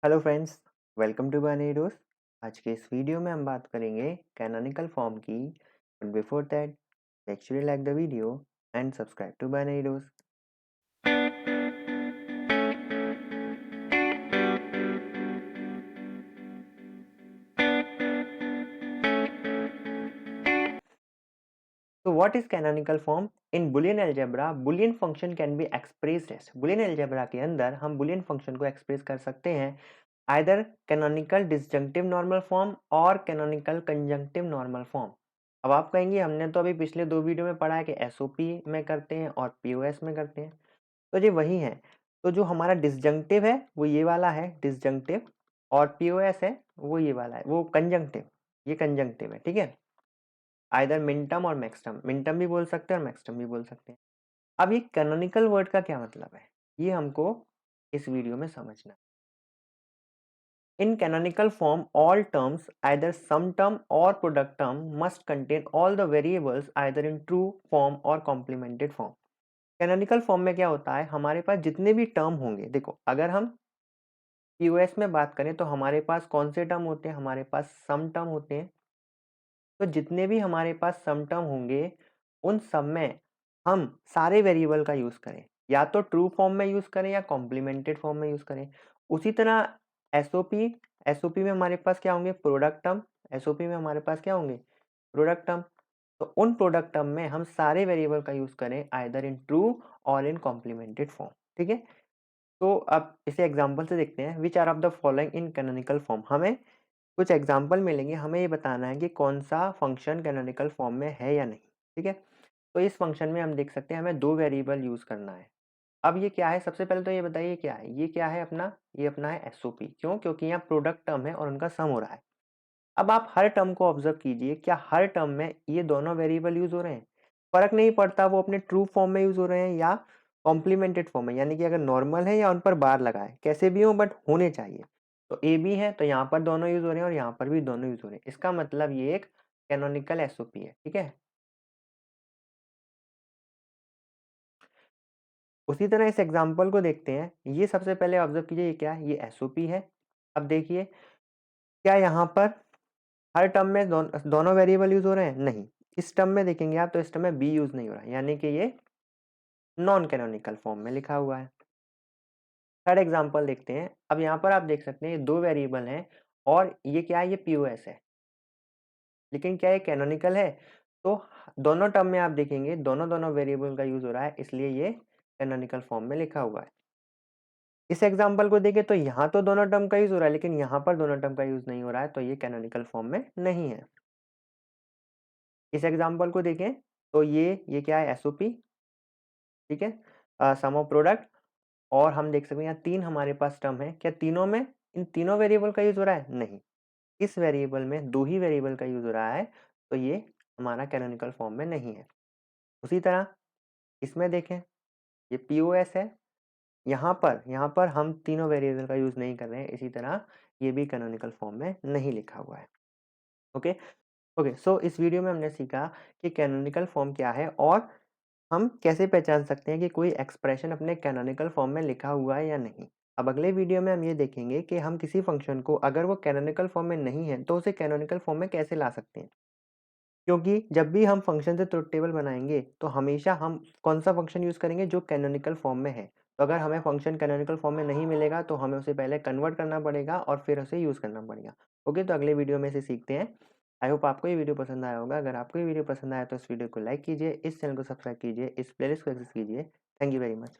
Hello friends, welcome to Banidos. आज के इस वीडियो में हम बात करेंगे कैनोनिकल फॉर्म की। But before that, make sure you like the video and subscribe to Banidos. So what is canonical form? In Boolean algebra, Boolean function can be expressed as Boolean algebra के अंदर हम Boolean function को express कर सकते हैं either canonical disjunctive normal form और canonical conjunctive normal form। अब आप कहेंगे हमने तो अभी पिछले दो वीडियो में पढ़ा है कि एसओपी में करते हैं और पीओएस में करते हैं, तो ये वही है। तो जो हमारा डिसजंक्टिव है वो ये वाला है डिसजंक्टिव, और पीओएस है वो ये वाला है, वो कंजंक्टिव, ये कंजंक्टिव है। ठीक है, आइदर मिनटर्म और मैक्सटर्म, मिनटर्म भी बोल सकते हैं और मैक्सटर्म भी बोल सकते हैं। अब ये कैनोनिकल वर्ड का क्या मतलब है, ये हमको इस वीडियो में समझना है। In canonical form, all terms, either sum term or product term, must contain all the variables either in true form or complemented form। Canonical form में क्या होता है, हमारे पास जितने भी टर्म होंगे, देखो अगर हम पीओएस में बात करें तो हमारे पास कौन से टर्म होते हैं, हमारे पास सम टर्म होते हैं। तो जितने भी हमारे पास सम टर्म होंगे उन सब में हम सारे वेरिएबल का यूज करें, या तो ट्रू फॉर्म में यूज करें या कॉम्प्लीमेंटेड फॉर्म में यूज करें। उसी तरह एसओपी, एसओपी में हमारे पास क्या होंगे, प्रोडक्ट टर्म। एसओपी में हमारे पास क्या होंगे, प्रोडक्ट टर्म। तो उन प्रोडक्ट टर्म में हम सारे वेरिएबल का यूज करें आइदर इन ट्रू और इन कॉम्प्लीमेंटेड फॉर्म। ठीक है, तो अब इसे एग्जांपल से देखते हैं। Which are of the following in canonical form, हमें कुछ एग्जाम्पल मिलेंगे, हमें ये बताना है कि कौन सा फंक्शन कैनोनिकल फॉर्म में है या नहीं। ठीक है, तो इस फंक्शन में हम देख सकते हैं हमें दो वेरिएबल यूज करना है। अब ये क्या है, सबसे पहले तो ये बताइए क्या है, ये क्या है अपना, ये अपना है एसओपी। क्यों, क्योंकि यहाँ प्रोडक्ट टर्म है और उनका सम हो रहा है। अब आप हर टर्म को ऑब्जर्व कीजिए, क्या हर टर्म में ये दोनों वेरिएबल यूज हो रहे हैं। फर्क नहीं पड़ता वो अपने ट्रू फॉर्म में यूज हो रहे हैं या कॉम्प्लीमेंटेड फॉर्म में, यानी कि अगर नॉर्मल है या उन पर बार लगाए, कैसे भी हो बट होने चाहिए। तो ए बी है तो यहाँ पर दोनों यूज हो रहे हैं और यहाँ पर भी दोनों यूज हो रहे हैं, इसका मतलब ये एक कैनोनिकल एसओपी है। ठीक है, उसी तरह इस एग्जाम्पल को देखते हैं। ये सबसे पहले ऑब्जर्व कीजिए, ये क्या है, ये एसओपी है। अब देखिए क्या यहाँ पर हर टर्म में दोनों वेरिएबल यूज हो रहे हैं, नहीं। इस टर्म में देखेंगे आप तो इस टर्म में बी यूज नहीं हो रहा है, यानी कि ये नॉन कैनोनिकल फॉर्म में लिखा हुआ है। थर्ड एग्जांपल देखते हैं। अब यहाँ पर आप देख सकते हैं ये दो वेरिएबल हैं और ये क्या है, ये पीओएस है, लेकिन क्या ये कैनोनिकल है। तो दोनों टर्म में आप देखेंगे दोनों दोनों वेरिएबल का यूज हो रहा है, इसलिए ये कैनोनिकल फॉर्म में लिखा हुआ है। इस एग्जांपल को देखें तो यहाँ तो दोनों टर्म का यूज हो रहा है, लेकिन यहाँ पर दोनों टर्म का यूज नहीं हो रहा है, तो ये कैनोनिकल फॉर्म में नहीं है। इस एग्जांपल को देखें तो ये क्या है, एसओपी। ठीक है, सम ऑफ प्रोडक्ट। और हम देख सकते हैं यहाँ तीन हमारे पास टर्म है, क्या तीनों में इन तीनों वेरिएबल का यूज हो रहा है, नहीं। इस वेरिएबल में दो ही वेरिएबल का यूज हो रहा है, तो ये हमारा कैनोनिकल फॉर्म में नहीं है। उसी तरह इसमें देखें, ये पीओएस है, यहाँ पर हम तीनों वेरिएबल का यूज नहीं कर रहे हैं, इसी तरह ये भी कैनोनिकल फॉर्म में नहीं लिखा हुआ है। ओके ओके, सो इस वीडियो में हमने सीखा कि कैनोनिकल फॉर्म क्या है और हम कैसे पहचान सकते हैं कि कोई एक्सप्रेशन अपने कैनोनिकल फॉर्म में लिखा हुआ है या नहीं। अब अगले वीडियो में हम ये देखेंगे कि हम किसी फंक्शन को अगर वो कैनोनिकल फॉर्म में नहीं है तो उसे कैनोनिकल फॉर्म में कैसे ला सकते हैं। क्योंकि जब भी हम फंक्शन से ट्रुथ टेबल बनाएंगे तो हमेशा हम कौन सा फंक्शन यूज करेंगे, जो कैनोनिकल फॉर्म में है। तो अगर हमें फंक्शन कैनोनिकल फॉर्म में नहीं मिलेगा तो हमें उसे पहले कन्वर्ट करना पड़ेगा और फिर उसे यूज करना पड़ेगा। ओके, तो अगले वीडियो में इसे सीखते हैं। आई होप आपको ये वीडियो पसंद आया होगा। अगर आपको ये वीडियो पसंद आया तो इस वीडियो को लाइक कीजिए, इस चैनल को सब्सक्राइब कीजिए, इस प्लेलिस्ट को एक्सेस कीजिए। Thank you very much.